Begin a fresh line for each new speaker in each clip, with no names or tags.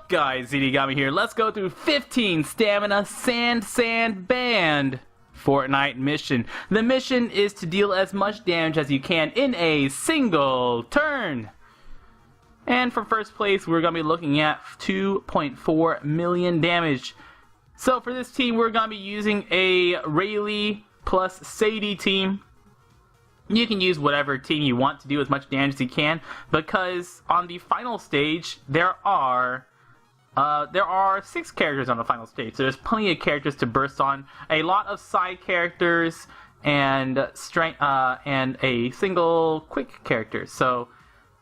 up, guys? ZD here. Let's go through 15 stamina sand band Fortnite mission. The mission is to deal as much damage as you can in a single turn. And for first place, we're going to be looking at 2.4 million damage. So for this team, we're going to be using a Rayleigh plus Sadie team. You can use whatever team you want to do as much damage as you can, because on the final stage there are 6 characters on the final stage. So there's plenty of characters to burst on. A lot of side characters and a single quick character. So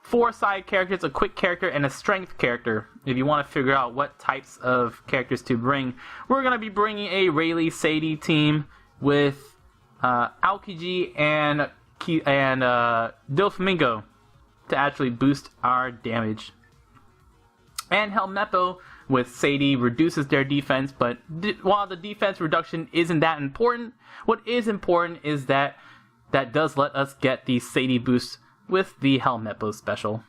4 side characters, a quick character, and a strength character. If you want to figure out what types of characters to bring, we're going to be bringing a Rayleigh Sadie team with Aokiji and Doflamingo to actually boost our damage. And Helmeppo with Sadie reduces their defense, but while the defense reduction isn't that important, what is important is that does let us get the Sadie boost with the Helmeppo special.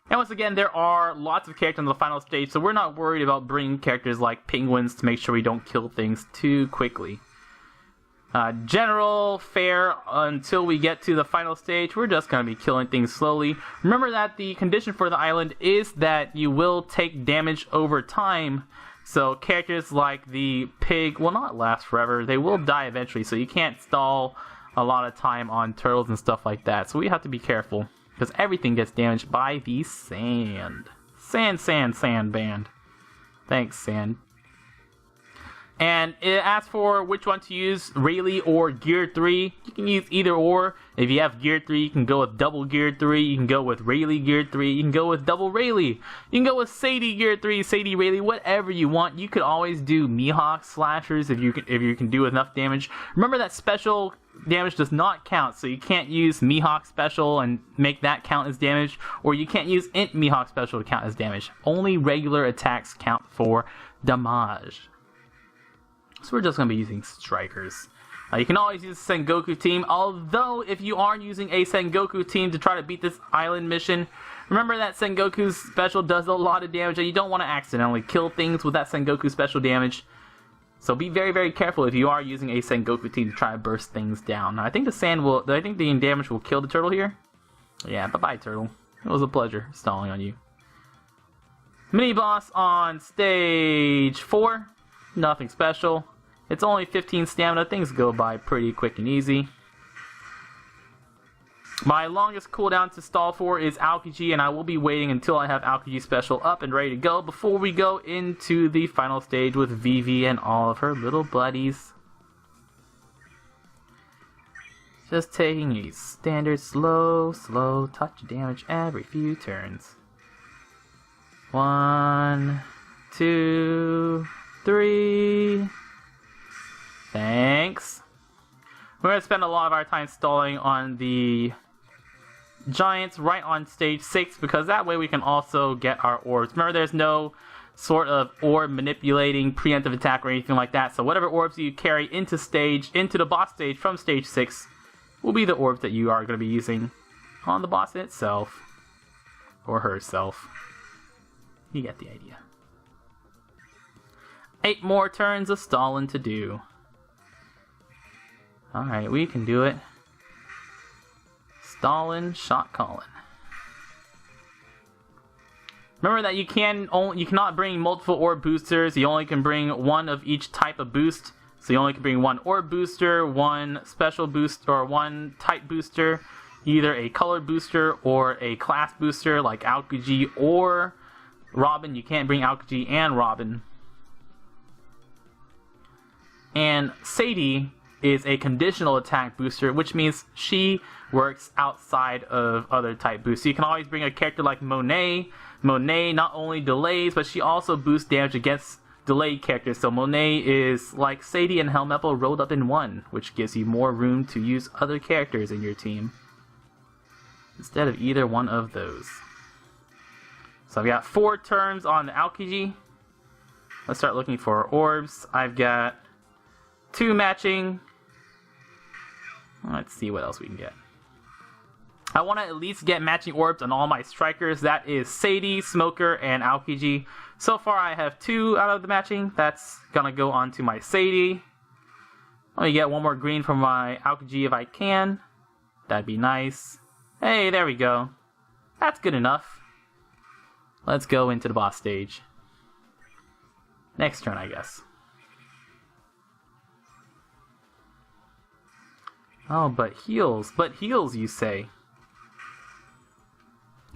And once again, there are lots of characters on the final stage, so we're not worried about bringing characters like penguins to make sure we don't kill things too quickly. General fare until we get to the final stage, we're just going to be killing things slowly. Remember that the condition for the island is that you will take damage over time. So characters like the pig will not last forever. They will die eventually, so you can't stall a lot of time on turtles and stuff like that. So we have to be careful, because everything gets damaged by the sand. Sand band. Thanks, sand. And it asks for which one to use, Rayleigh or Gear 3. You can use either or. If you have Gear 3, you can go with double Gear 3. You can go with Rayleigh Gear 3. You can go with double Rayleigh. You can go with Sadie Gear 3, Sadie Rayleigh, whatever you want. You could always do Mihawk slashers if you can do enough damage. Remember that special damage does not count, so you can't use Mihawk special and make that count as damage, or you can't use Int Mihawk special to count as damage. Only regular attacks count for damage. So we're just going to be using strikers. You can always use a Sengoku team, although if you are using a Sengoku team to try to beat this island mission, remember that Sengoku's special does a lot of damage, and you don't want to accidentally kill things with that Sengoku special damage. So be very, very careful if you are using a Sengoku team to try to burst things down. Now, I think the damage will kill the turtle here. Yeah, bye-bye, turtle. It was a pleasure stalling on you. Mini boss on stage 4. Nothing special. It's only 15 stamina. Things go by pretty quick and easy. My longest cooldown to stall for is Aokiji, and I will be waiting until I have Aokiji special up and ready to go before we go into the final stage with Vivi and all of her little buddies. Just taking a standard slow touch damage every few turns. 1, 2, 3. Thanks. We're going to spend a lot of our time stalling on the giants right on stage 6, because that way we can also get our orbs. Remember, there's no sort of orb manipulating preemptive attack or anything like that, so whatever orbs you carry into the boss stage from stage 6 will be the orbs that you are going to be using on the boss itself. Or herself. You get the idea. 8 more turns of stalling to do. Alright, we can do it. Stalling, shot calling. Remember that you cannot bring multiple orb boosters. You only can bring one of each type of boost. So you only can bring one orb booster, one special boost, or one type booster. Either a color booster or a class booster like Aokiji or Robin. You can't bring Aokiji and Robin. And Sadie is a conditional attack booster, which means she works outside of other type boosts. So you can always bring a character like Monet. Monet not only delays, but she also boosts damage against delayed characters. So Monet is like Sadie and Helmeppo rolled up in one, which gives you more room to use other characters in your team instead of either one of those. So I've got 4 turns on the Aokiji. Let's start looking for orbs. I've got 2 matching. Let's see what else we can get. I want to at least get matching orbs on all my strikers. That is Sadie, Smoker, and Aokiji. So far I have 2 out of the matching. That's gonna go on to my Sadie. Let me get 1 more green from my Aokiji if I can. That'd be nice. Hey, there we go. That's good enough. Let's go into the boss stage. Next turn, I guess. Oh, but heals. But heals, you say?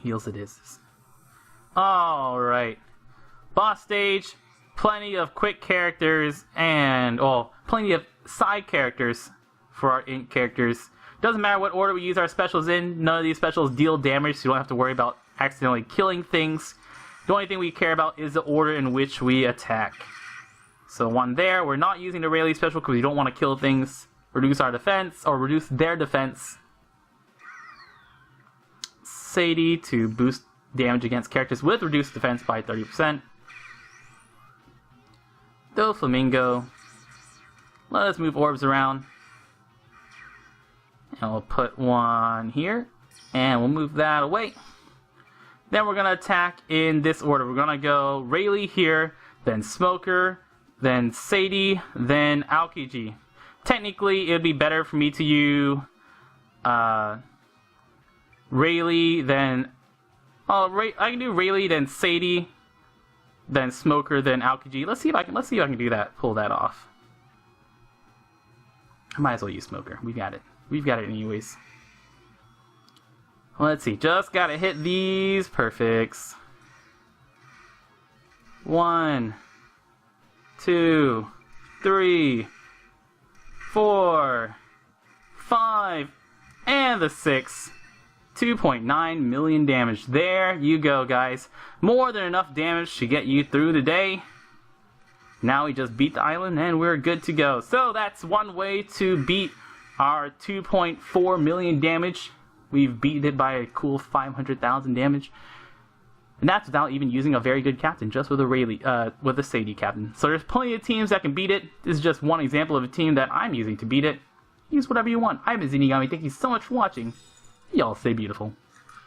Heals it is. Alright. Boss stage. Plenty of quick characters and, well, plenty of side characters for our int characters. Doesn't matter what order we use our specials in. None of these specials deal damage, so you don't have to worry about accidentally killing things. The only thing we care about is the order in which we attack. So 1 there. We're not using the Rayleigh special because we don't want to kill things. Reduce our defense, or reduce their defense. Sadie to boost damage against characters with reduced defense by 30%. Doflamingo. Let us move orbs around. And we'll put 1 here. And we'll move that away. Then we're going to attack in this order. We're going to go Rayleigh here, then Smoker, then Sadie, then Aokiji. Technically, it would be better for me to use Rayleigh, then... I can do Rayleigh, then Sadie, then Smoker, then Aokiji. Let's see if I can do that. Pull that off. I might as well use Smoker. We got it. We've got it anyways. Let's see. Just gotta hit these perfects. 1, 2, 3, 4, 5, and the 6. 2.9 million damage. There you go, guys. More than enough damage to get you through the day. Now we just beat the island and we're good to go. So that's one way to beat our 2.4 million damage. We've beat it by a cool 500,000 damage. And that's without even using a very good captain, just with a Rayleigh, with a Sadie captain. So there's plenty of teams that can beat it. This is just one example of a team that I'm using to beat it. Use whatever you want. I've been Zenigami. Thank you so much for watching. Y'all stay beautiful.